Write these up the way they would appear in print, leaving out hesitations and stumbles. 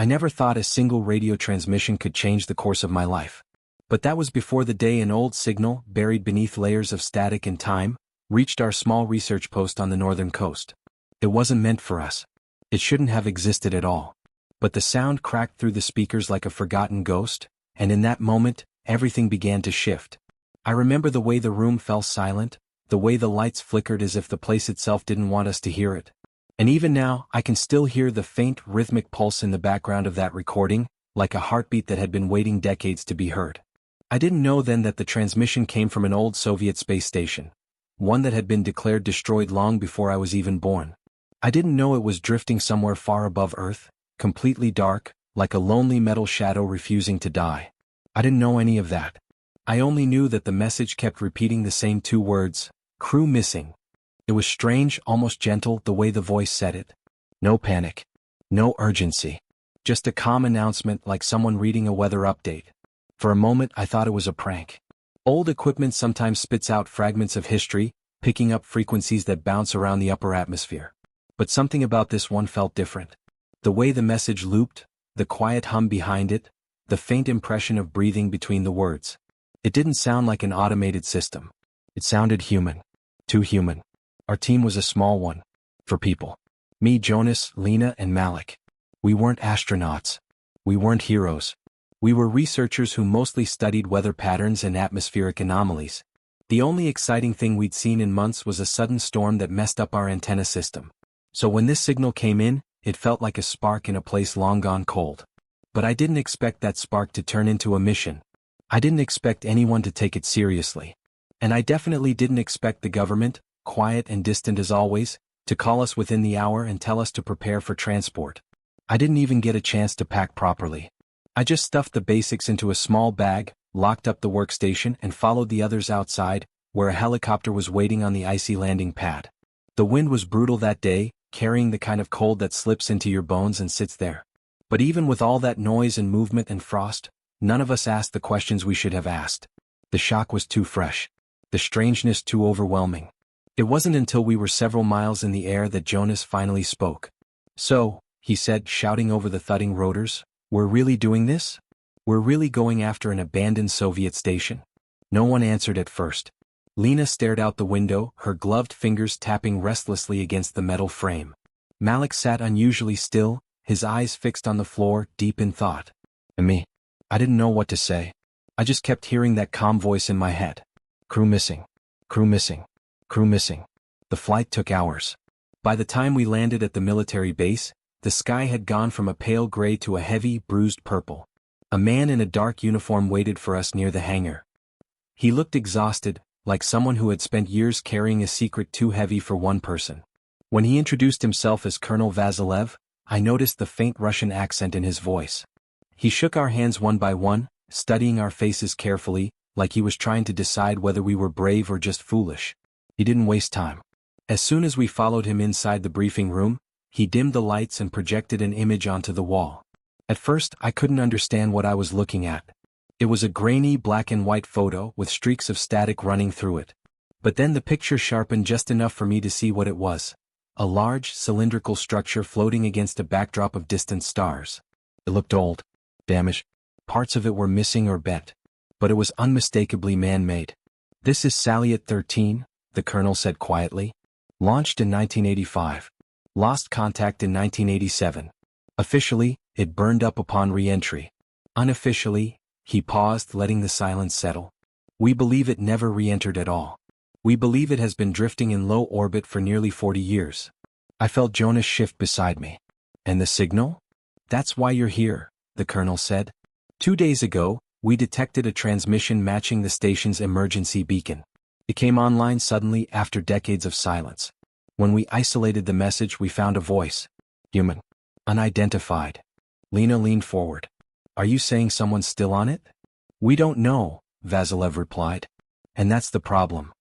I never thought a single radio transmission could change the course of my life. But that was before the day an old signal, buried beneath layers of static and time, reached our small research post on the northern coast. It wasn't meant for us. It shouldn't have existed at all. But the sound cracked through the speakers like a forgotten ghost, and in that moment, everything began to shift. I remember the way the room fell silent, the way the lights flickered as if the place itself didn't want us to hear it. And even now, I can still hear the faint rhythmic pulse in the background of that recording, like a heartbeat that had been waiting decades to be heard. I didn't know then that the transmission came from an old Soviet space station, one that had been declared destroyed long before I was even born. I didn't know it was drifting somewhere far above Earth, completely dark, like a lonely metal shadow refusing to die. I didn't know any of that. I only knew that the message kept repeating the same two words, crew missing. It was strange, almost gentle, the way the voice said it. No panic. No urgency. Just a calm announcement like someone reading a weather update. For a moment I thought it was a prank. Old equipment sometimes spits out fragments of history, picking up frequencies that bounce around the upper atmosphere. But something about this one felt different. The way the message looped, the quiet hum behind it, the faint impression of breathing between the words. It didn't sound like an automated system. It sounded human. Too human. Our team was a small one. For people. Me, Jonas, Lena, and Malik. We weren't astronauts. We weren't heroes. We were researchers who mostly studied weather patterns and atmospheric anomalies. The only exciting thing we'd seen in months was a sudden storm that messed up our antenna system. So when this signal came in, it felt like a spark in a place long gone cold. But I didn't expect that spark to turn into a mission. I didn't expect anyone to take it seriously. And I definitely didn't expect the government, quiet and distant as always, to call us within the hour and tell us to prepare for transport. I didn't even get a chance to pack properly. I just stuffed the basics into a small bag, locked up the workstation and followed the others outside, where a helicopter was waiting on the icy landing pad. The wind was brutal that day, carrying the kind of cold that slips into your bones and sits there. But even with all that noise and movement and frost, none of us asked the questions we should have asked. The shock was too fresh. The strangeness too overwhelming. It wasn't until we were several miles in the air that Jonas finally spoke. So, he said, shouting over the thudding rotors, we're really doing this? We're really going after an abandoned Soviet station? No one answered at first. Lena stared out the window, her gloved fingers tapping restlessly against the metal frame. Malik sat unusually still, his eyes fixed on the floor, deep in thought. And me? I didn't know what to say. I just kept hearing that calm voice in my head. Crew missing. Crew missing. Crew missing. The flight took hours. By the time we landed at the military base, the sky had gone from a pale gray to a heavy, bruised purple. A man in a dark uniform waited for us near the hangar. He looked exhausted, like someone who had spent years carrying a secret too heavy for one person. When he introduced himself as Colonel Vasilev, I noticed the faint Russian accent in his voice. He shook our hands one by one, studying our faces carefully, like he was trying to decide whether we were brave or just foolish. He didn't waste time. As soon as we followed him inside the briefing room, he dimmed the lights and projected an image onto the wall. At first, I couldn't understand what I was looking at. It was a grainy black and white photo with streaks of static running through it. But then the picture sharpened just enough for me to see what it was. A large, cylindrical structure floating against a backdrop of distant stars. It looked old, damaged. Parts of it were missing or bent. But it was unmistakably man-made. This is Salyut 13, the colonel said quietly. Launched in 1985. Lost contact in 1987. Officially, it burned up upon re-entry. Unofficially, he paused, letting the silence settle. We believe it never re-entered at all. We believe it has been drifting in low orbit for nearly 40 years. I felt Jonas shift beside me. And the signal? That's why you're here, the colonel said. 2 days ago, we detected a transmission matching the station's emergency beacon. It came online suddenly after decades of silence. When we isolated the message, we found a voice. Human. Unidentified. Lena leaned forward. Are you saying someone's still on it? We don't know, Vasilev replied. And that's the problem.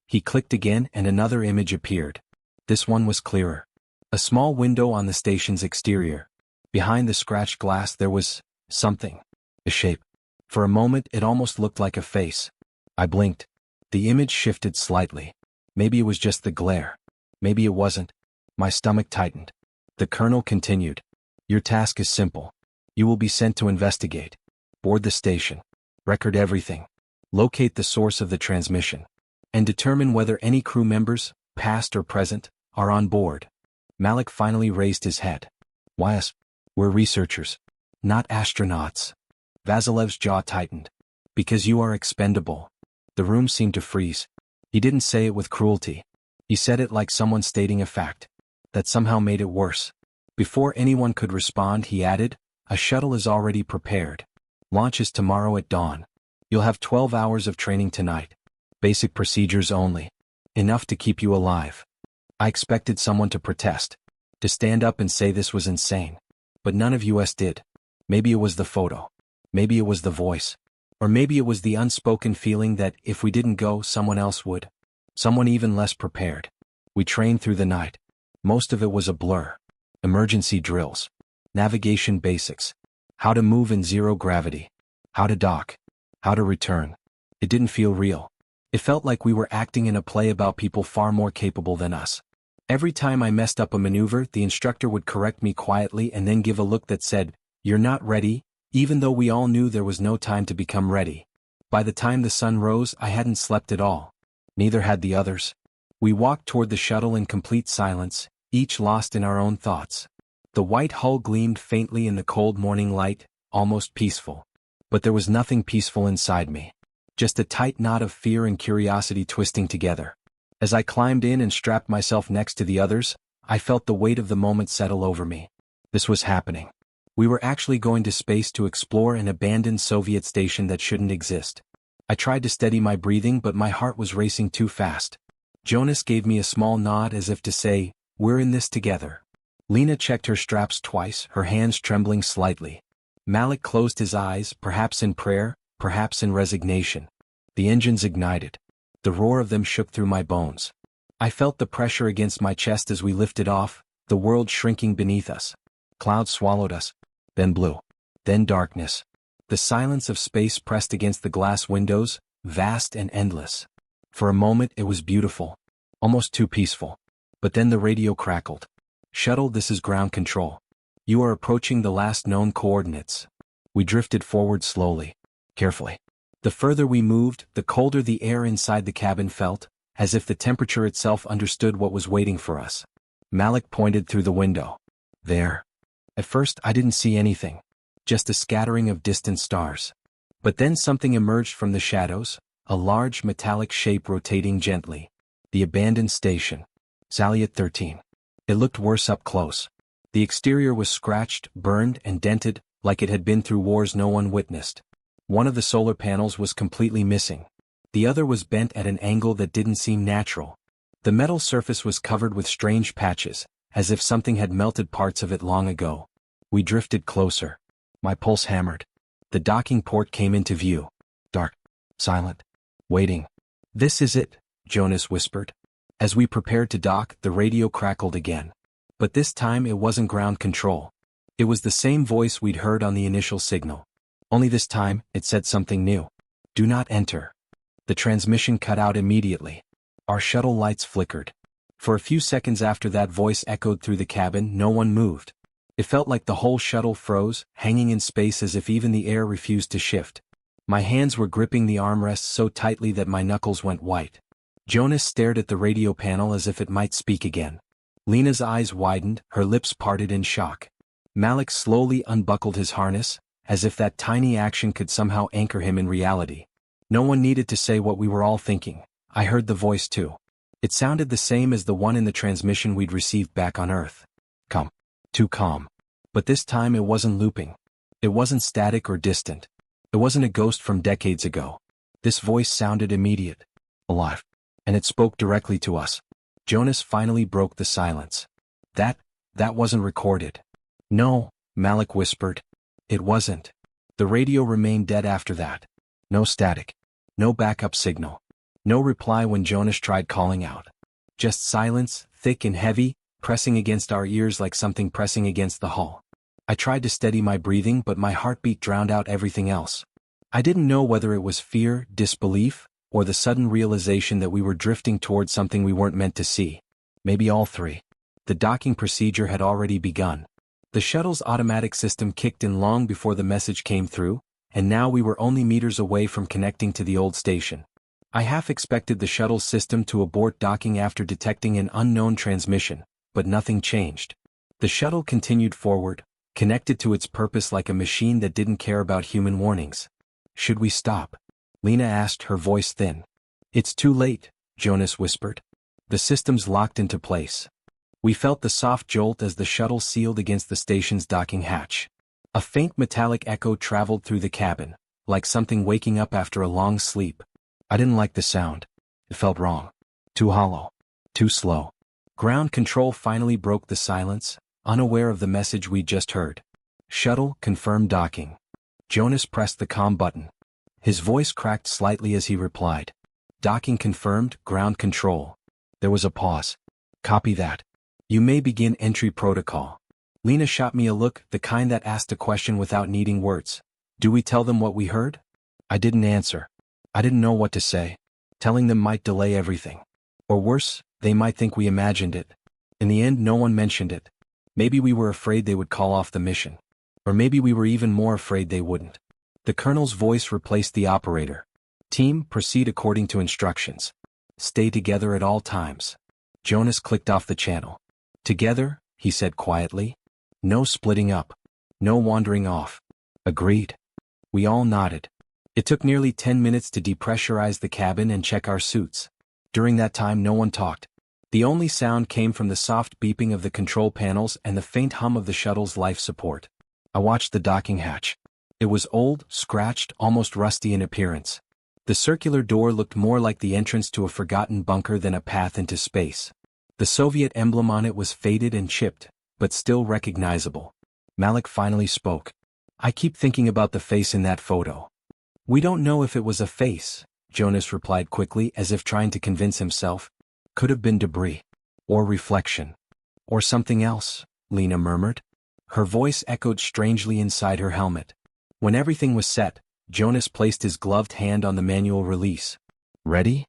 He clicked again and another image appeared. This one was clearer. A small window on the station's exterior. Behind the scratched glass there was something. A shape. For a moment it almost looked like a face. I blinked. The image shifted slightly. Maybe it was just the glare. Maybe it wasn't. My stomach tightened. The colonel continued. Your task is simple. You will be sent to investigate. Board the station. Record everything. Locate the source of the transmission. And determine whether any crew members, past or present, are on board. Malik finally raised his head. Why us? We're researchers. Not astronauts. Vasilev's jaw tightened. Because you are expendable. The room seemed to freeze. He didn't say it with cruelty. He said it like someone stating a fact. That somehow made it worse. Before anyone could respond, he added, a shuttle is already prepared. Launch is tomorrow at dawn. You'll have 12 hours of training tonight. Basic procedures only. Enough to keep you alive. I expected someone to protest. To stand up and say this was insane. But none of us did. Maybe it was the photo. Maybe it was the voice. Or maybe it was the unspoken feeling that if we didn't go, someone else would. Someone even less prepared. We trained through the night. Most of it was a blur. Emergency drills. Navigation basics. How to move in zero gravity. How to dock. How to return. It didn't feel real. It felt like we were acting in a play about people far more capable than us. Every time I messed up a maneuver, the instructor would correct me quietly and then give a look that said, "You're not ready," even though we all knew there was no time to become ready. By the time the sun rose, I hadn't slept at all. Neither had the others. We walked toward the shuttle in complete silence, each lost in our own thoughts. The white hull gleamed faintly in the cold morning light, almost peaceful. But there was nothing peaceful inside me. Just a tight knot of fear and curiosity twisting together. As I climbed in and strapped myself next to the others, I felt the weight of the moment settle over me. This was happening. We were actually going to space to explore an abandoned Soviet station that shouldn't exist. I tried to steady my breathing, but my heart was racing too fast. Jonas gave me a small nod as if to say, "We're in this together." Lena checked her straps twice, her hands trembling slightly. Malik closed his eyes, perhaps in prayer, perhaps in resignation. The engines ignited. The roar of them shook through my bones. I felt the pressure against my chest as we lifted off, the world shrinking beneath us. Clouds swallowed us. Then blue. Then darkness. The silence of space pressed against the glass windows, vast and endless. For a moment it was beautiful. Almost too peaceful. But then the radio crackled. "Shuttle, this is ground control. You are approaching the last known coordinates." We drifted forward slowly. Carefully. The further we moved, the colder the air inside the cabin felt, as if the temperature itself understood what was waiting for us. Malik pointed through the window. There. At first I didn't see anything. Just a scattering of distant stars. But then something emerged from the shadows, a large metallic shape rotating gently. The abandoned station. Salyut 13. It looked worse up close. The exterior was scratched, burned, and dented, like it had been through wars no one witnessed. One of the solar panels was completely missing. The other was bent at an angle that didn't seem natural. The metal surface was covered with strange patches, as if something had melted parts of it long ago. We drifted closer. My pulse hammered. The docking port came into view. Dark. Silent. Waiting. "This is it," Jonas whispered. As we prepared to dock, the radio crackled again. But this time it wasn't ground control. It was the same voice we'd heard on the initial signal. Only this time, it said something new. "Do not enter." The transmission cut out immediately. Our shuttle lights flickered. For a few seconds after that voice echoed through the cabin, no one moved. It felt like the whole shuttle froze, hanging in space as if even the air refused to shift. My hands were gripping the armrests so tightly that my knuckles went white. Jonas stared at the radio panel as if it might speak again. Lena's eyes widened, her lips parted in shock. Malik slowly unbuckled his harness, as if that tiny action could somehow anchor him in reality. No one needed to say what we were all thinking. I heard the voice too. It sounded the same as the one in the transmission we'd received back on Earth. Calm. Too calm. But this time it wasn't looping. It wasn't static or distant. It wasn't a ghost from decades ago. This voice sounded immediate. Alive. And it spoke directly to us. Jonas finally broke the silence. That wasn't recorded. "No," Malik whispered. "It wasn't." The radio remained dead after that. No static. No backup signal. No reply when Jonas tried calling out. Just silence, thick and heavy, pressing against our ears like something pressing against the hull. I tried to steady my breathing, but my heartbeat drowned out everything else. I didn't know whether it was fear, disbelief, or the sudden realization that we were drifting towards something we weren't meant to see. Maybe all three. The docking procedure had already begun. The shuttle's automatic system kicked in long before the message came through, and now we were only meters away from connecting to the old station. I half expected the shuttle's system to abort docking after detecting an unknown transmission, but nothing changed. The shuttle continued forward, connected to its purpose like a machine that didn't care about human warnings. "Should we stop?" Lena asked, her voice thin. "It's too late," Jonas whispered. "The system's locked into place." We felt the soft jolt as the shuttle sealed against the station's docking hatch. A faint metallic echo traveled through the cabin, like something waking up after a long sleep. I didn't like the sound. It felt wrong. Too hollow. Too slow. Ground control finally broke the silence, unaware of the message we'd just heard. "Shuttle, confirm docking." Jonas pressed the comm button. His voice cracked slightly as he replied. "Docking confirmed, ground control." There was a pause. "Copy that. You may begin entry protocol." Lena shot me a look, the kind that asked a question without needing words. "Do we tell them what we heard?" I didn't answer. I didn't know what to say. Telling them might delay everything. Or worse, they might think we imagined it. In the end, no one mentioned it. Maybe we were afraid they would call off the mission. Or maybe we were even more afraid they wouldn't. The colonel's voice replaced the operator. "Team, proceed according to instructions. Stay together at all times." Jonas clicked off the channel. "Together," he said quietly. "No splitting up. No wandering off." "Agreed." We all nodded. It took nearly 10 minutes to depressurize the cabin and check our suits. During that time no one talked. The only sound came from the soft beeping of the control panels and the faint hum of the shuttle's life support. I watched the docking hatch. It was old, scratched, almost rusty in appearance. The circular door looked more like the entrance to a forgotten bunker than a path into space. The Soviet emblem on it was faded and chipped, but still recognizable. Malik finally spoke. "I keep thinking about the face in that photo." "We don't know if it was a face," Jonas replied quickly as if trying to convince himself. "Could have been debris. Or reflection. Or something else," Lena murmured. Her voice echoed strangely inside her helmet. When everything was set, Jonas placed his gloved hand on the manual release. "Ready?"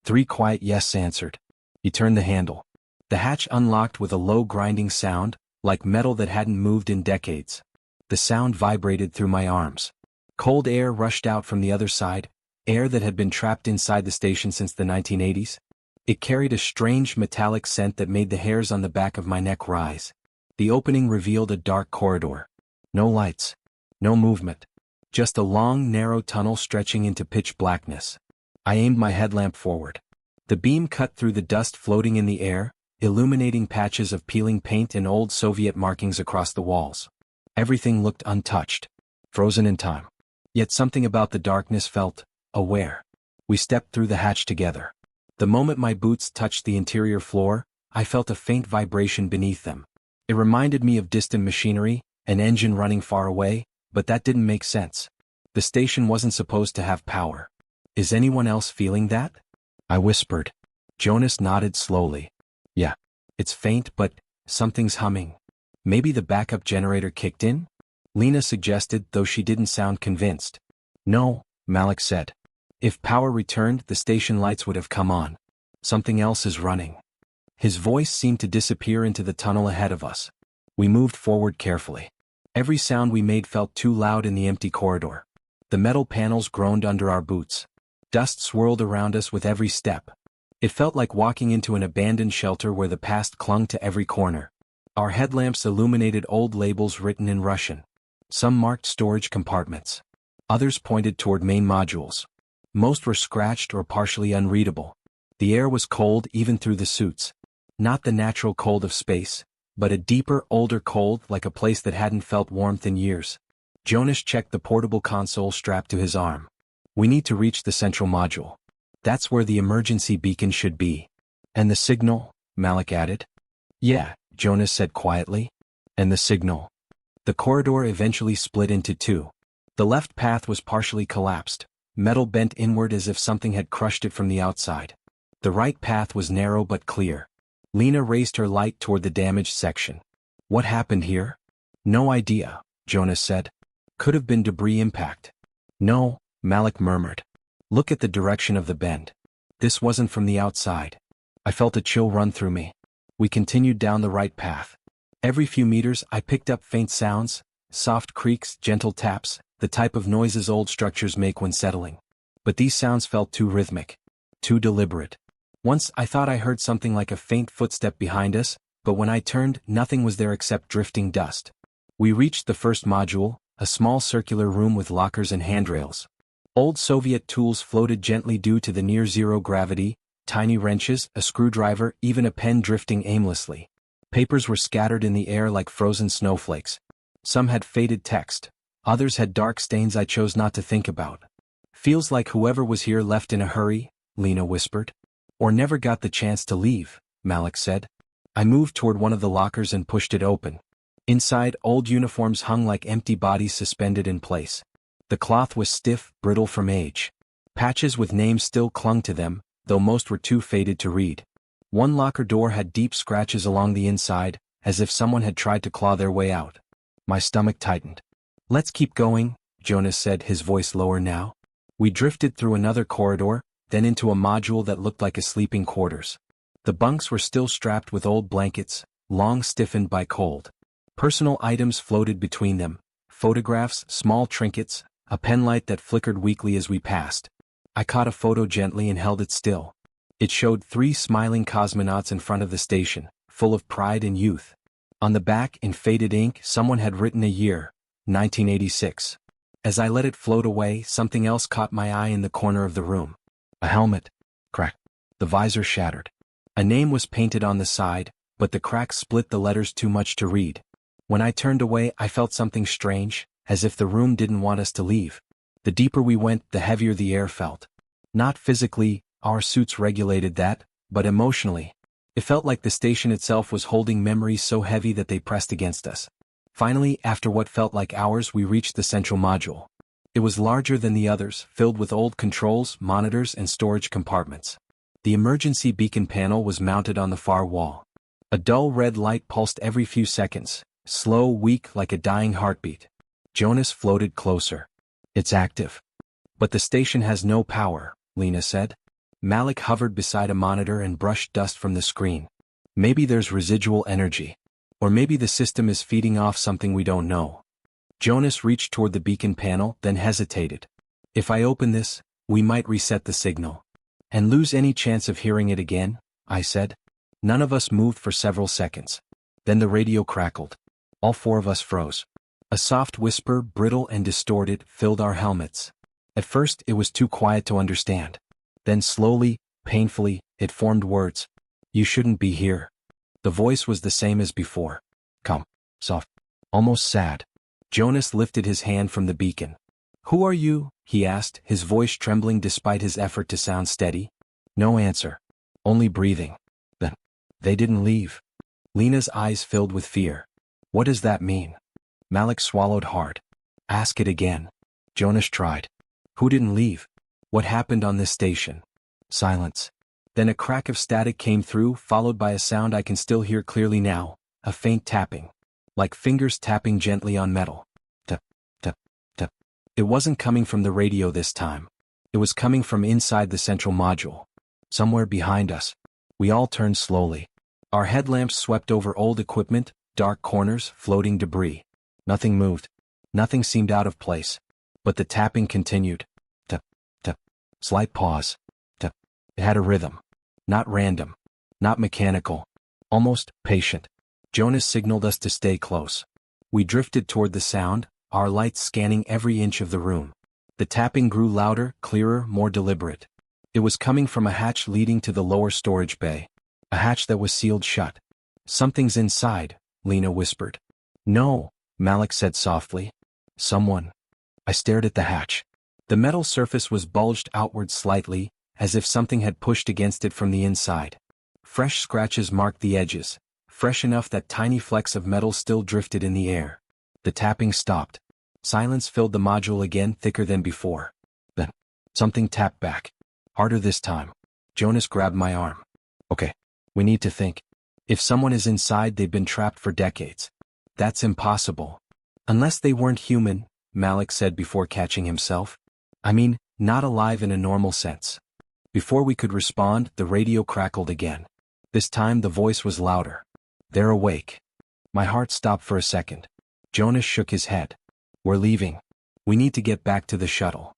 3 quiet yes answered. He turned the handle. The hatch unlocked with a low grinding sound, like metal that hadn't moved in decades. The sound vibrated through my arms. Cold air rushed out from the other side, air that had been trapped inside the station since the 1980s. It carried a strange metallic scent that made the hairs on the back of my neck rise. The opening revealed a dark corridor. No lights. No movement. Just a long, narrow tunnel stretching into pitch blackness. I aimed my headlamp forward. The beam cut through the dust floating in the air, illuminating patches of peeling paint and old Soviet markings across the walls. Everything looked untouched. Frozen in time. Yet something about the darkness felt aware. We stepped through the hatch together. The moment my boots touched the interior floor, I felt a faint vibration beneath them. It reminded me of distant machinery, an engine running far away, but that didn't make sense. The station wasn't supposed to have power. "Is anyone else feeling that?" I whispered. Jonas nodded slowly. "Yeah. It's faint, but something's humming. Maybe the backup generator kicked in?" Lena suggested, though she didn't sound convinced. "No," Malik said. "If power returned, the station lights would have come on. Something else is running." His voice seemed to disappear into the tunnel ahead of us. We moved forward carefully. Every sound we made felt too loud in the empty corridor. The metal panels groaned under our boots. Dust swirled around us with every step. It felt like walking into an abandoned shelter where the past clung to every corner. Our headlamps illuminated old labels written in Russian. Some marked storage compartments. Others pointed toward main modules. Most were scratched or partially unreadable. The air was cold even through the suits. Not the natural cold of space, but a deeper, older cold like a place that hadn't felt warmth in years. Jonas checked the portable console strapped to his arm. "We need to reach the central module. That's where the emergency beacon should be." "And the signal?" Malik added. "Yeah," Jonas said quietly. "And the signal." The corridor eventually split into 2. The left path was partially collapsed, metal bent inward as if something had crushed it from the outside. The right path was narrow but clear. Lena raised her light toward the damaged section. "What happened here?" "No idea," Jonas said. "Could have been debris impact." "No," Malik murmured. "Look at the direction of the bend. This wasn't from the outside." I felt a chill run through me. We continued down the right path. Every few meters I picked up faint sounds, soft creaks, gentle taps, the type of noises old structures make when settling. But these sounds felt too rhythmic, too deliberate. Once I thought I heard something like a faint footstep behind us, but when I turned, nothing was there except drifting dust. We reached the first module, a small circular room with lockers and handrails. Old Soviet tools floated gently due to the near-zero gravity, tiny wrenches, a screwdriver, even a pen drifting aimlessly. Papers were scattered in the air like frozen snowflakes. Some had faded text, others had dark stains I chose not to think about. Feels like whoever was here left in a hurry, Lena whispered. Or never got the chance to leave, Malik said. I moved toward one of the lockers and pushed it open. Inside, old uniforms hung like empty bodies suspended in place. The cloth was stiff, brittle from age. Patches with names still clung to them, though most were too faded to read. One locker door had deep scratches along the inside, as if someone had tried to claw their way out. My stomach tightened. Let's keep going, Jonas said, his voice lower now. We drifted through another corridor, then into a module that looked like a sleeping quarters. The bunks were still strapped with old blankets, long stiffened by cold. Personal items floated between them, photographs, small trinkets, a penlight that flickered weakly as we passed. I caught a photo gently and held it still. It showed 3 smiling cosmonauts in front of the station, full of pride and youth. On the back, in faded ink, someone had written a year, 1986. As I let it float away, something else caught my eye in the corner of the room. A helmet. Crack. The visor shattered. A name was painted on the side, but the cracks split the letters too much to read. When I turned away, I felt something strange, as if the room didn't want us to leave. The deeper we went, the heavier the air felt. Not physically, our suits regulated that, but emotionally. It felt like the station itself was holding memories so heavy that they pressed against us. Finally, after what felt like hours, we reached the central module. It was larger than the others, filled with old controls, monitors, and storage compartments. The emergency beacon panel was mounted on the far wall. A dull red light pulsed every few seconds, slow, weak, like a dying heartbeat. Jonas floated closer. It's active. But the station has no power, Lena said. Malik hovered beside a monitor and brushed dust from the screen. Maybe there's residual energy. Or maybe the system is feeding off something we don't know. Jonas reached toward the beacon panel, then hesitated. If I open this, we might reset the signal. And lose any chance of hearing it again, I said. None of us moved for several seconds. Then the radio crackled. All 4 of us froze. A soft whisper, brittle and distorted, filled our helmets. At first, it was too quiet to understand. Then slowly, painfully, it formed words. You shouldn't be here. The voice was the same as before. Come. Soft. Almost sad. Jonas lifted his hand from the beacon. Who are you? He asked, his voice trembling despite his effort to sound steady. No answer. Only breathing. Then, they didn't leave. Lena's eyes filled with fear. What does that mean? Malik swallowed hard. Ask it again. Jonas tried. Who didn't leave? What happened on this station? Silence. Then a crack of static came through, followed by a sound I can still hear clearly now, a faint tapping. Like fingers tapping gently on metal. Tap, tap, tap. It wasn't coming from the radio this time. It was coming from inside the central module. Somewhere behind us. We all turned slowly. Our headlamps swept over old equipment, dark corners, floating debris. Nothing moved. Nothing seemed out of place. But the tapping continued. Tap, tap. Slight pause. Tap. It had a rhythm. Not random. Not mechanical. Almost patient. Jonas signaled us to stay close. We drifted toward the sound, our lights scanning every inch of the room. The tapping grew louder, clearer, more deliberate. It was coming from a hatch leading to the lower storage bay. A hatch that was sealed shut. Something's inside, Lena whispered. No, Malik said softly. Someone. I stared at the hatch. The metal surface was bulged outward slightly, as if something had pushed against it from the inside. Fresh scratches marked the edges, fresh enough that tiny flecks of metal still drifted in the air. The tapping stopped. Silence filled the module again, thicker than before. Then, something tapped back. Harder this time. Jonas grabbed my arm. Okay, we need to think. If someone is inside, they've been trapped for decades. That's impossible. Unless they weren't human, Malik said before catching himself. I mean, not alive in a normal sense. Before we could respond, the radio crackled again. This time the voice was louder. They're awake. My heart stopped for a second. Jonas shook his head. We're leaving. We need to get back to the shuttle.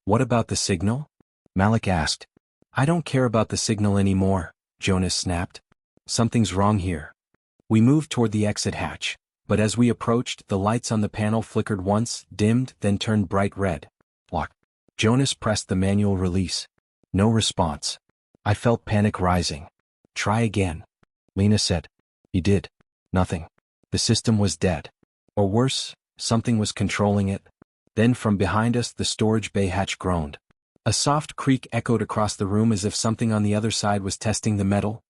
What about the signal? Malik asked. I don't care about the signal anymore, Jonas snapped. Something's wrong here. We moved toward the exit hatch, but as we approached, the lights on the panel flickered once, dimmed, then turned bright red. Lock. Jonas pressed the manual release. No response. I felt panic rising. Try again. Lena said. He did. Nothing. The system was dead. Or worse, something was controlling it. Then from behind us the storage bay hatch groaned. A soft creak echoed across the room as if something on the other side was testing the metal,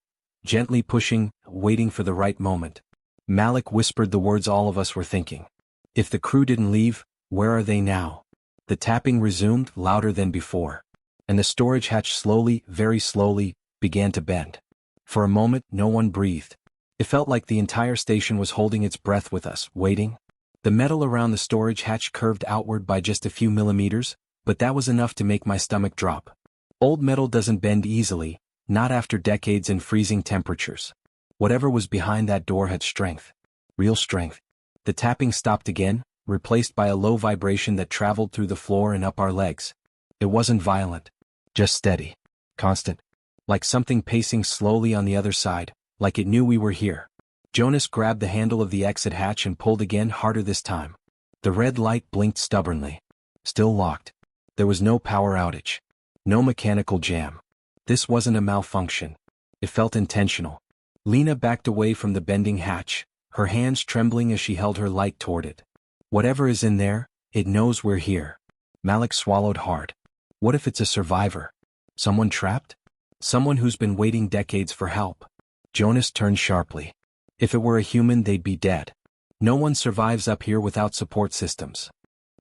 gently pushing, waiting for the right moment. Malik whispered the words all of us were thinking. If the crew didn't leave, where are they now? The tapping resumed, louder than before. And the storage hatch slowly, very slowly, began to bend. For a moment, no one breathed. It felt like the entire station was holding its breath with us, waiting. The metal around the storage hatch curved outward by just a few millimeters, but that was enough to make my stomach drop. Old metal doesn't bend easily, not after decades in freezing temperatures. Whatever was behind that door had strength. Real strength. The tapping stopped again, replaced by a low vibration that traveled through the floor and up our legs. It wasn't violent. Just steady. Constant. Like something pacing slowly on the other side, like it knew we were here. Jonas grabbed the handle of the exit hatch and pulled again, harder this time. The red light blinked stubbornly. Still locked. There was no power outage. No mechanical jam. This wasn't a malfunction. It felt intentional. Lena backed away from the bending hatch, her hands trembling as she held her light toward it. Whatever is in there, it knows we're here. Malik swallowed hard. What if it's a survivor? Someone trapped? Someone who's been waiting decades for help. Jonas turned sharply. If it were a human, they'd be dead. No one survives up here without support systems.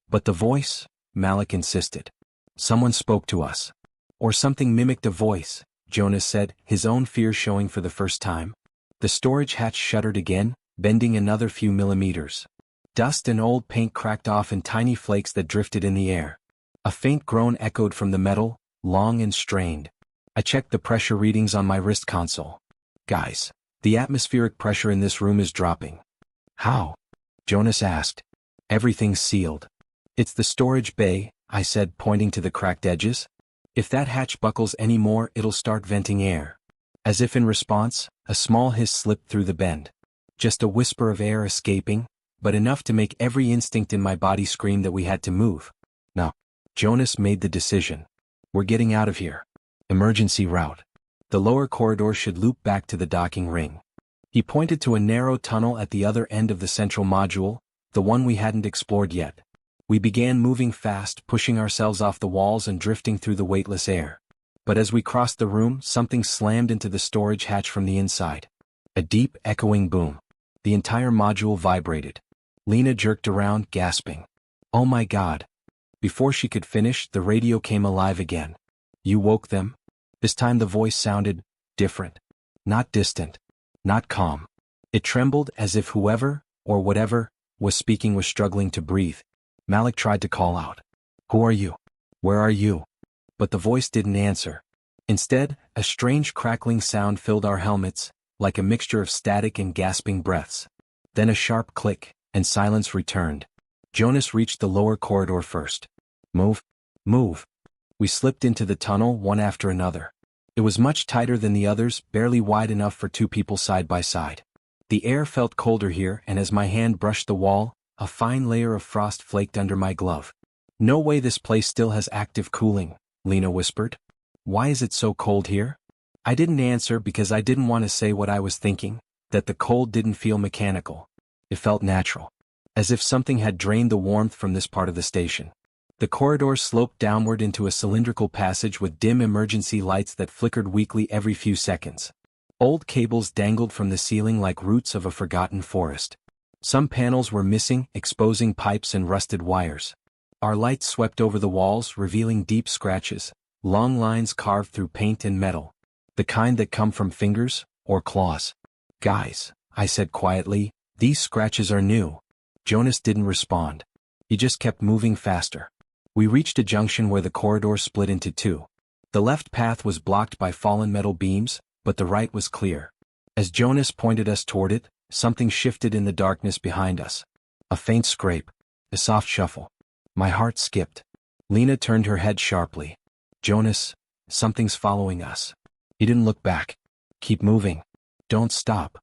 But the voice? Malik insisted. Someone spoke to us. Or something mimicked a voice, Jonas said, his own fear showing for the first time. The storage hatch shuddered again, bending another few millimeters. Dust and old paint cracked off in tiny flakes that drifted in the air. A faint groan echoed from the metal, long and strained. I checked the pressure readings on my wrist console. Guys, the atmospheric pressure in this room is dropping. How? Jonas asked. Everything's sealed. It's the storage bay, I said, pointing to the cracked edges. If that hatch buckles any more, it'll start venting air. As if in response, a small hiss slipped through the bend. Just a whisper of air escaping, but enough to make every instinct in my body scream that we had to move. No. Jonas made the decision. We're getting out of here. Emergency route. The lower corridor should loop back to the docking ring. He pointed to a narrow tunnel at the other end of the central module, the one we hadn't explored yet. We began moving fast, pushing ourselves off the walls and drifting through the weightless air. But as we crossed the room, something slammed into the storage hatch from the inside. A deep, echoing boom. The entire module vibrated. Lena jerked around, gasping. Oh my God. Before she could finish, the radio came alive again. You woke them? This time the voice sounded different. Not distant. Not calm. It trembled as if whoever, or whatever, was speaking was struggling to breathe. Malik tried to call out. Who are you? Where are you? But the voice didn't answer. Instead, a strange crackling sound filled our helmets, like a mixture of static and gasping breaths. Then a sharp click, and silence returned. Jonas reached the lower corridor first. Move. Move. We slipped into the tunnel, one after another. It was much tighter than the others, barely wide enough for two people side by side. The air felt colder here, and as my hand brushed the wall, a fine layer of frost flaked under my glove. No way this place still has active cooling, Lena whispered. Why is it so cold here? I didn't answer because I didn't want to say what I was thinking, that the cold didn't feel mechanical. It felt natural. As if something had drained the warmth from this part of the station. The corridor sloped downward into a cylindrical passage with dim emergency lights that flickered weakly every few seconds. Old cables dangled from the ceiling like roots of a forgotten forest. Some panels were missing, exposing pipes and rusted wires. Our lights swept over the walls, revealing deep scratches, long lines carved through paint and metal. The kind that come from fingers, or claws. Guys, I said quietly, these scratches are new. Jonas didn't respond. He just kept moving faster. We reached a junction where the corridor split into two. The left path was blocked by fallen metal beams, but the right was clear. As Jonas pointed us toward it, Something shifted in the darkness behind us. A faint scrape. A soft shuffle. My heart skipped. Lena turned her head sharply. Jonas, something's following us. He didn't look back. Keep moving. Don't stop.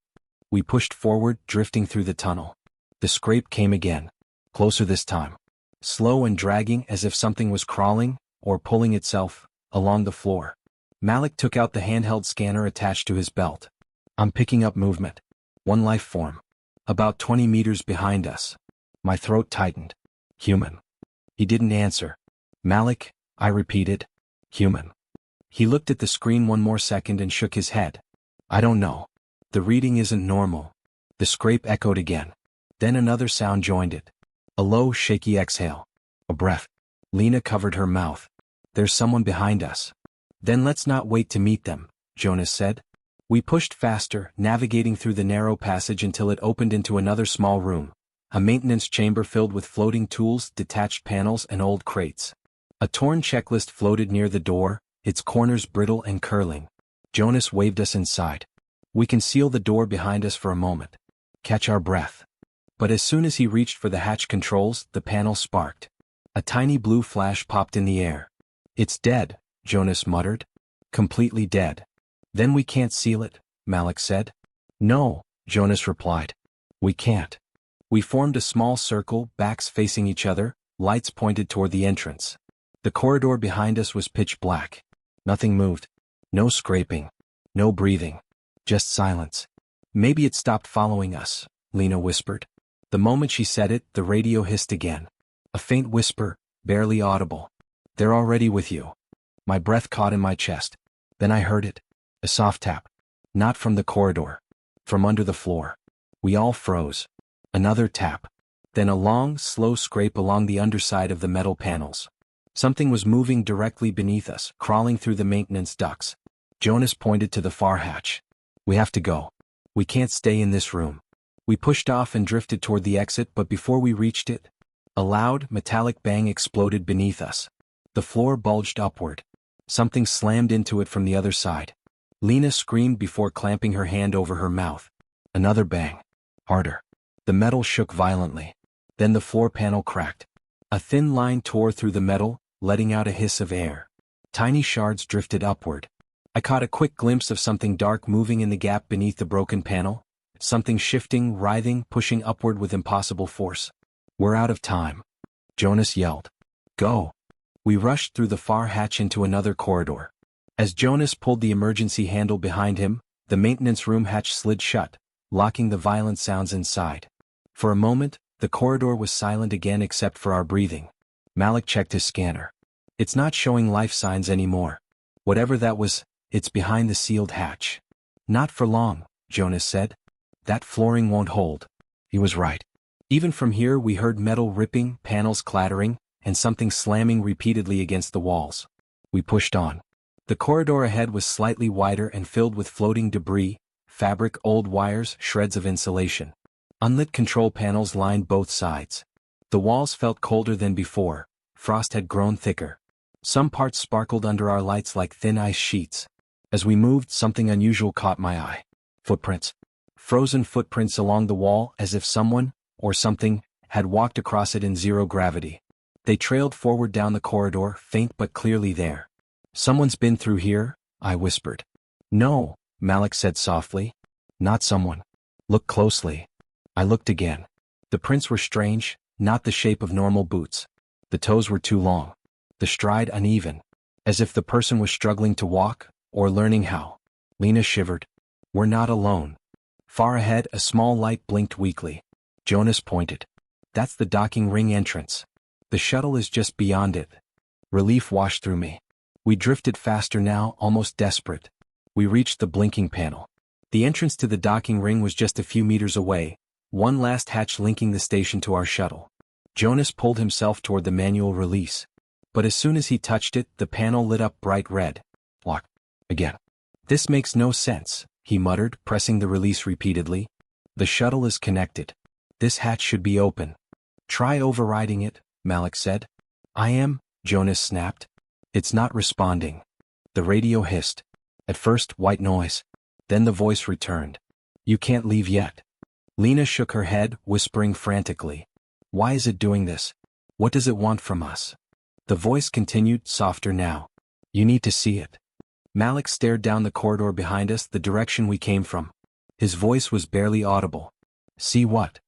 We pushed forward, drifting through the tunnel. The scrape came again. Closer this time. Slow and dragging, as if something was crawling, or pulling itself, along the floor. Malik took out the handheld scanner attached to his belt. I'm picking up movement. One life form. About 20 meters behind us. My throat tightened. Human. He didn't answer. Malik, I repeated. Human. He looked at the screen one more second and shook his head. I don't know. The reading isn't normal. The scrape echoed again. Then another sound joined it. A low, shaky exhale. A breath. Lena covered her mouth. There's someone behind us. Then let's not wait to meet them, Jonas said. We pushed faster, navigating through the narrow passage until it opened into another small room. A maintenance chamber filled with floating tools, detached panels, and old crates. A torn checklist floated near the door, its corners brittle and curling. Jonas waved us inside. We can seal the door behind us for a moment. Catch our breath. But as soon as he reached for the hatch controls, the panel sparked. A tiny blue flash popped in the air. It's dead, Jonas muttered. Completely dead. Then we can't seal it, Malik said. No, Jonas replied. We can't. We formed a small circle, backs facing each other, lights pointed toward the entrance. The corridor behind us was pitch black. Nothing moved. No scraping. No breathing. Just silence. Maybe it stopped following us, Lena whispered. The moment she said it, the radio hissed again. A faint whisper, barely audible. They're already with you. My breath caught in my chest. Then I heard it. A soft tap. Not from the corridor. From under the floor. We all froze. Another tap. Then a long, slow scrape along the underside of the metal panels. Something was moving directly beneath us, crawling through the maintenance ducts. Jonas pointed to the far hatch. We have to go. We can't stay in this room. We pushed off and drifted toward the exit, but before we reached it, a loud, metallic bang exploded beneath us. The floor bulged upward. Something slammed into it from the other side. Lena screamed before clamping her hand over her mouth. Another bang. Harder. The metal shook violently. Then the floor panel cracked. A thin line tore through the metal, letting out a hiss of air. Tiny shards drifted upward. I caught a quick glimpse of something dark moving in the gap beneath the broken panel. Something shifting, writhing, pushing upward with impossible force. We're out of time. Jonas yelled. Go. We rushed through the far hatch into another corridor. As Jonas pulled the emergency handle behind him, the maintenance room hatch slid shut, locking the violent sounds inside. For a moment, the corridor was silent again except for our breathing. Malik checked his scanner. It's not showing life signs anymore. Whatever that was, it's behind the sealed hatch. Not for long, Jonas said. That flooring won't hold. He was right. Even from here we heard metal ripping, panels clattering, and something slamming repeatedly against the walls. We pushed on. The corridor ahead was slightly wider and filled with floating debris, fabric, old wires, shreds of insulation. Unlit control panels lined both sides. The walls felt colder than before. Frost had grown thicker. Some parts sparkled under our lights like thin ice sheets. As we moved, something unusual caught my eye. Footprints. Frozen footprints along the wall, as if someone, or something, had walked across it in zero gravity. They trailed forward down the corridor, faint but clearly there. Someone's been through here, I whispered. No, Malik said softly. Not someone. Look closely. I looked again. The prints were strange, not the shape of normal boots. The toes were too long. The stride uneven. As if the person was struggling to walk, or learning how. Lena shivered. We're not alone. Far ahead, a small light blinked weakly. Jonas pointed. That's the docking ring entrance. The shuttle is just beyond it. Relief washed through me. We drifted faster now, almost desperate. We reached the blinking panel. The entrance to the docking ring was just a few meters away, one last hatch linking the station to our shuttle. Jonas pulled himself toward the manual release. But as soon as he touched it, the panel lit up bright red. Lock. Again. This makes no sense, he muttered, pressing the release repeatedly. The shuttle is connected. This hatch should be open. Try overriding it, Malik said. I am, Jonas snapped. It's not responding. The radio hissed. At first, white noise. Then the voice returned. You can't leave yet. Lena shook her head, whispering frantically. Why is it doing this? What does it want from us? The voice continued, softer now. You need to see it. Malik stared down the corridor behind us, the direction we came from. His voice was barely audible. See what?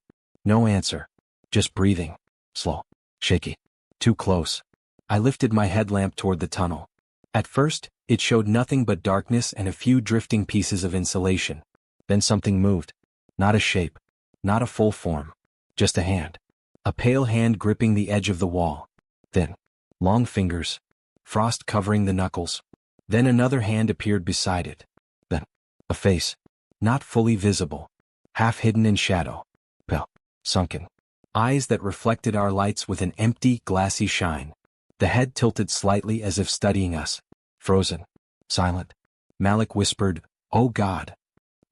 No answer. Just breathing. Slow. Shaky. Too close. I lifted my headlamp toward the tunnel. At first, it showed nothing but darkness and a few drifting pieces of insulation. Then something moved. Not a shape. Not a full form. Just a hand. A pale hand gripping the edge of the wall. Thin. Long fingers. Frost covering the knuckles. Then another hand appeared beside it. Then, a face. Not fully visible. Half hidden in shadow. Pale. Sunken. Eyes that reflected our lights with an empty, glassy shine. The head tilted slightly as if studying us. Frozen. Silent. Malik whispered, "Oh God."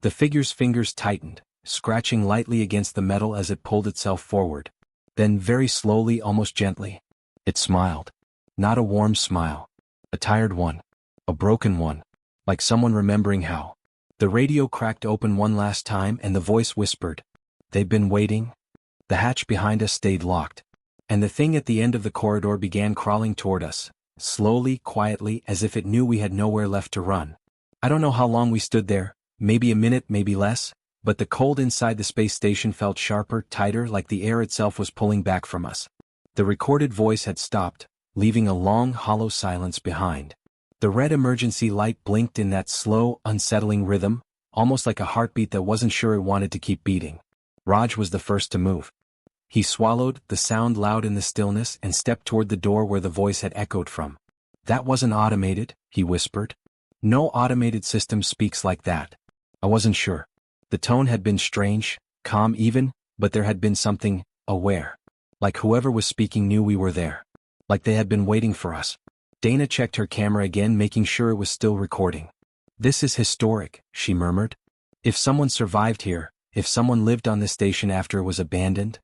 The figure's fingers tightened, scratching lightly against the metal as it pulled itself forward. Then very slowly, almost gently, it smiled. Not a warm smile. A tired one. A broken one. Like someone remembering how. The radio cracked open one last time and the voice whispered, "They've been waiting." The hatch behind us stayed locked. And the thing at the end of the corridor began crawling toward us, slowly, quietly, as if it knew we had nowhere left to run. I don't know how long we stood there, maybe a minute, maybe less, but the cold inside the space station felt sharper, tighter, like the air itself was pulling back from us. The recorded voice had stopped, leaving a long, hollow silence behind. The red emergency light blinked in that slow, unsettling rhythm, almost like a heartbeat that wasn't sure it wanted to keep beating. Raj was the first to move. He swallowed, the sound loud in the stillness, and stepped toward the door where the voice had echoed from. "That wasn't automated," he whispered. "No automated system speaks like that." I wasn't sure. The tone had been strange, calm even, but there had been something aware. Like whoever was speaking knew we were there. Like they had been waiting for us. Dana checked her camera again, making sure it was still recording. "This is historic," she murmured. "If someone survived here, if someone lived on this station after it was abandoned."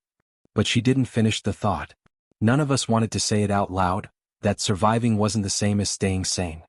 But she didn't finish the thought. None of us wanted to say it out loud, that surviving wasn't the same as staying sane.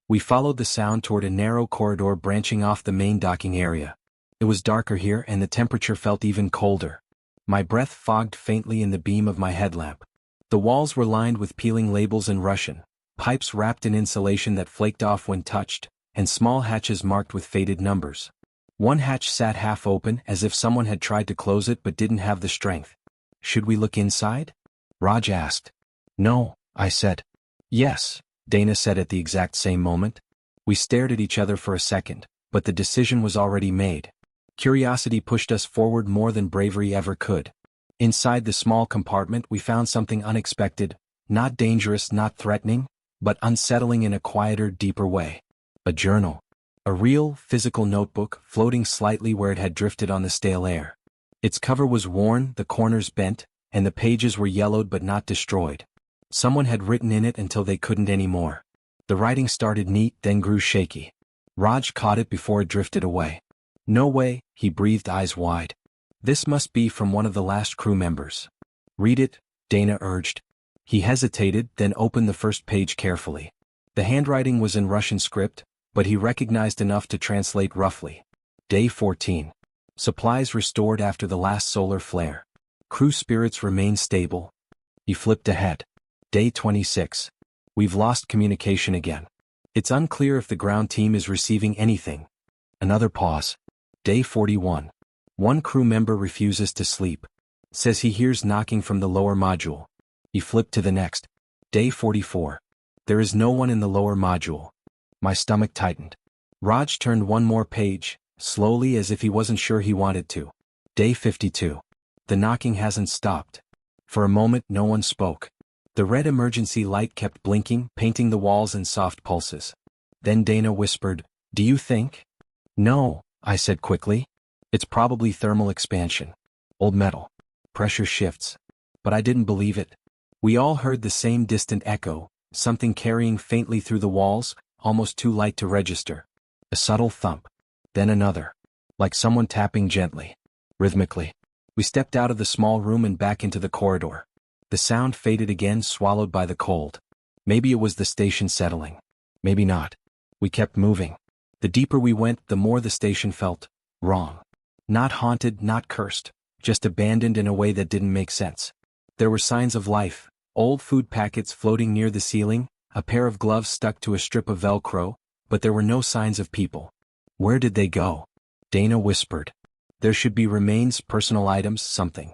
We followed the sound toward a narrow corridor branching off the main docking area. It was darker here and the temperature felt even colder. My breath fogged faintly in the beam of my headlamp. The walls were lined with peeling labels in Russian, pipes wrapped in insulation that flaked off when touched, and small hatches marked with faded numbers. One hatch sat half open as if someone had tried to close it but didn't have the strength. "Should we look inside?" Raj asked. "No," I said. "Yes," Dana said at the exact same moment. We stared at each other for a second, but the decision was already made. Curiosity pushed us forward more than bravery ever could. Inside the small compartment we found something unexpected, not dangerous, not threatening, but unsettling in a quieter, deeper way. A journal. A real, physical notebook floating slightly where it had drifted on the stale air. Its cover was worn, the corners bent, and the pages were yellowed but not destroyed. Someone had written in it until they couldn't anymore. The writing started neat, then grew shaky. Raj caught it before it drifted away. "No way," he breathed, eyes wide. "This must be from one of the last crew members." "Read it," Dana urged. He hesitated, then opened the first page carefully. The handwriting was in Russian script, but he recognized enough to translate roughly. Day 14. Supplies restored after the last solar flare. Crew spirits remain stable. He flipped ahead. Day 26. We've lost communication again. It's unclear if the ground team is receiving anything. Another pause. Day 41. One crew member refuses to sleep. Says he hears knocking from the lower module. He flipped to the next. Day 44. There is no one in the lower module. My stomach tightened. Raj turned one more page, slowly as if he wasn't sure he wanted to. Day 52. The knocking hasn't stopped. For a moment no one spoke. The red emergency light kept blinking, painting the walls in soft pulses. Then Dana whispered, "Do you think?" "No," I said quickly. "It's probably thermal expansion. Old metal. Pressure shifts." But I didn't believe it. We all heard the same distant echo, something carrying faintly through the walls, almost too light to register. A subtle thump. Then another. Like someone tapping gently. Rhythmically. We stepped out of the small room and back into the corridor. The sound faded again, swallowed by the cold. Maybe it was the station settling. Maybe not. We kept moving. The deeper we went, the more the station felt wrong. Not haunted, not cursed, just abandoned in a way that didn't make sense. There were signs of life, old food packets floating near the ceiling, a pair of gloves stuck to a strip of Velcro, but there were no signs of people. Where did they go? Dana whispered. There should be remains, personal items, something.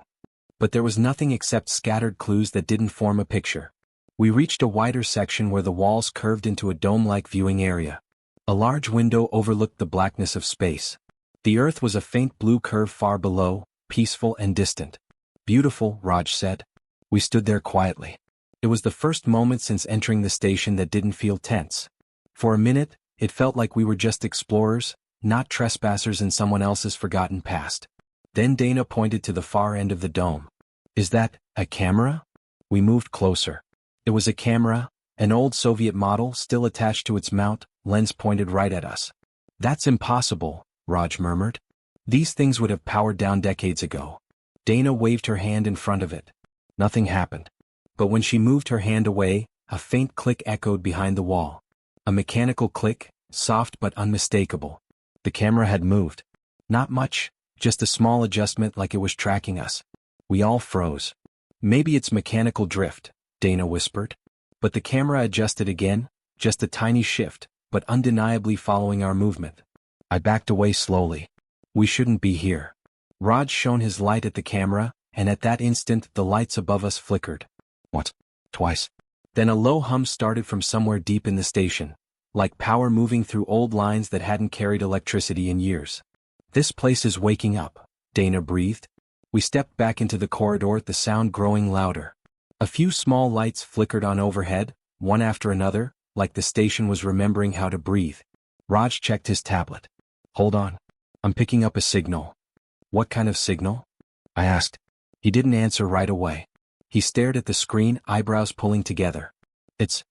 But there was nothing except scattered clues that didn't form a picture. We reached a wider section where the walls curved into a dome-like viewing area. A large window overlooked the blackness of space. The earth was a faint blue curve far below, peaceful and distant. Beautiful, Raj said. We stood there quietly. It was the first moment since entering the station that didn't feel tense. For a minute, it felt like we were just explorers, not trespassers in someone else's forgotten past. Then Dana pointed to the far end of the dome. Is that a camera? We moved closer. It was a camera, an old Soviet model still attached to its mount, lens pointed right at us. That's impossible, Raj murmured. These things would have powered down decades ago. Dana waved her hand in front of it. Nothing happened. But when she moved her hand away, a faint click echoed behind the wall. A mechanical click, soft but unmistakable. The camera had moved. Not much, just a small adjustment like it was tracking us. We all froze. Maybe it's mechanical drift, Dana whispered. But the camera adjusted again, just a tiny shift, but undeniably following our movement. I backed away slowly. We shouldn't be here. Raj shone his light at the camera, and at that instant the lights above us flickered. Once, twice. Then a low hum started from somewhere deep in the station, like power moving through old lines that hadn't carried electricity in years. This place is waking up, Dana breathed. We stepped back into the corridor, the sound growing louder. A few small lights flickered on overhead, one after another, like the station was remembering how to breathe. Raj checked his tablet. Hold on. I'm picking up a signal. What kind of signal? I asked. He didn't answer right away. He stared at the screen, eyebrows pulling together. It's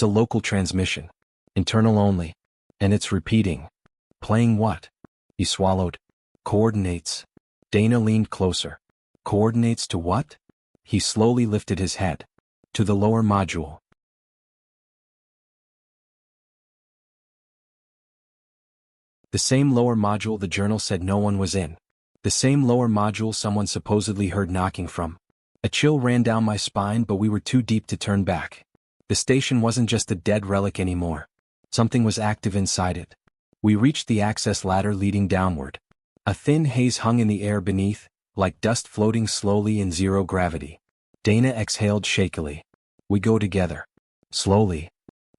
a local transmission. Internal only. And it's repeating. Playing what? He swallowed. Coordinates. Dana leaned closer. Coordinates to what? He slowly lifted his head. To the lower module. The same lower module the journal said no one was in. The same lower module someone supposedly heard knocking from. A chill ran down my spine, but we were too deep to turn back. The station wasn't just a dead relic anymore. Something was active inside it. We reached the access ladder leading downward. A thin haze hung in the air beneath, like dust floating slowly in zero gravity. Dana exhaled shakily. We go together. Slowly.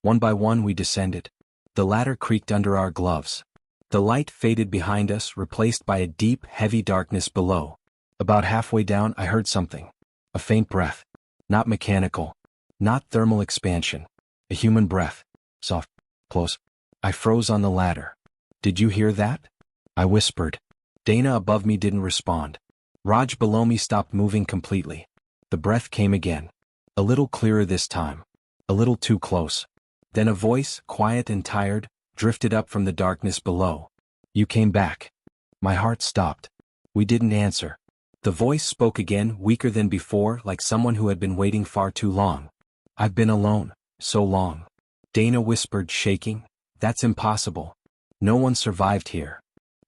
One by one we descended. The ladder creaked under our gloves. The light faded behind us, replaced by a deep, heavy darkness below. About halfway down I heard something. A faint breath. Not mechanical. Not thermal expansion. A human breath. Soft. Close. I froze on the ladder. Did you hear that? I whispered. Dana above me didn't respond. Raj below me stopped moving completely. The breath came again. A little clearer this time. A little too close. Then a voice, quiet and tired, drifted up from the darkness below. You came back. My heart stopped. We didn't answer. The voice spoke again, weaker than before, like someone who had been waiting far too long. I've been alone, so long. Dana whispered, shaking. That's impossible. No one survived here.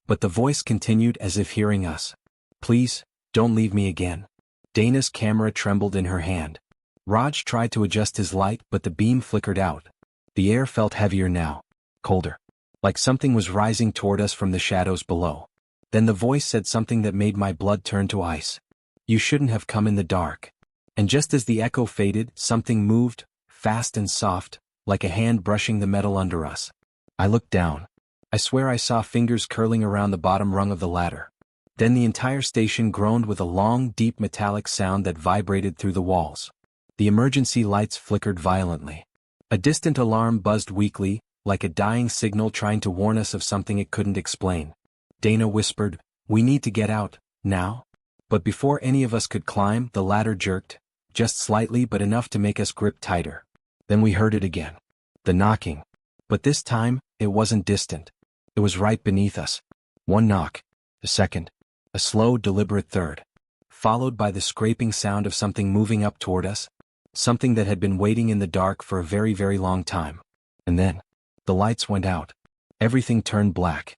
But the voice continued as if hearing us. Please, don't leave me again. Dana's camera trembled in her hand. Raj tried to adjust his light, but the beam flickered out. The air felt heavier now. Colder. Like something was rising toward us from the shadows below. Then the voice said something that made my blood turn to ice. You shouldn't have come in the dark. And just as the echo faded, something moved, fast and soft, like a hand brushing the metal under us. I looked down. I swear I saw fingers curling around the bottom rung of the ladder. Then the entire station groaned with a long, deep metallic sound that vibrated through the walls. The emergency lights flickered violently. A distant alarm buzzed weakly, like a dying signal trying to warn us of something it couldn't explain. Dana whispered, we need to get out, now. But before any of us could climb, the ladder jerked, just slightly but enough to make us grip tighter. Then we heard it again. The knocking. But this time, it wasn't distant. It was right beneath us. One knock. A second. A slow, deliberate third. Followed by the scraping sound of something moving up toward us. Something that had been waiting in the dark for a very, very long time. And then, the lights went out. Everything turned black.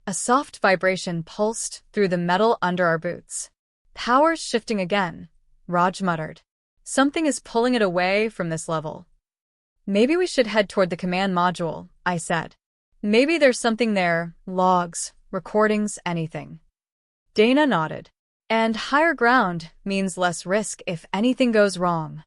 A soft vibration pulsed through the metal under our boots. Power's shifting again, Raj muttered. Something is pulling it away from this level. Maybe we should head toward the command module, I said. Maybe there's something there, logs, recordings, anything. Dana nodded. And higher ground means less risk if anything goes wrong.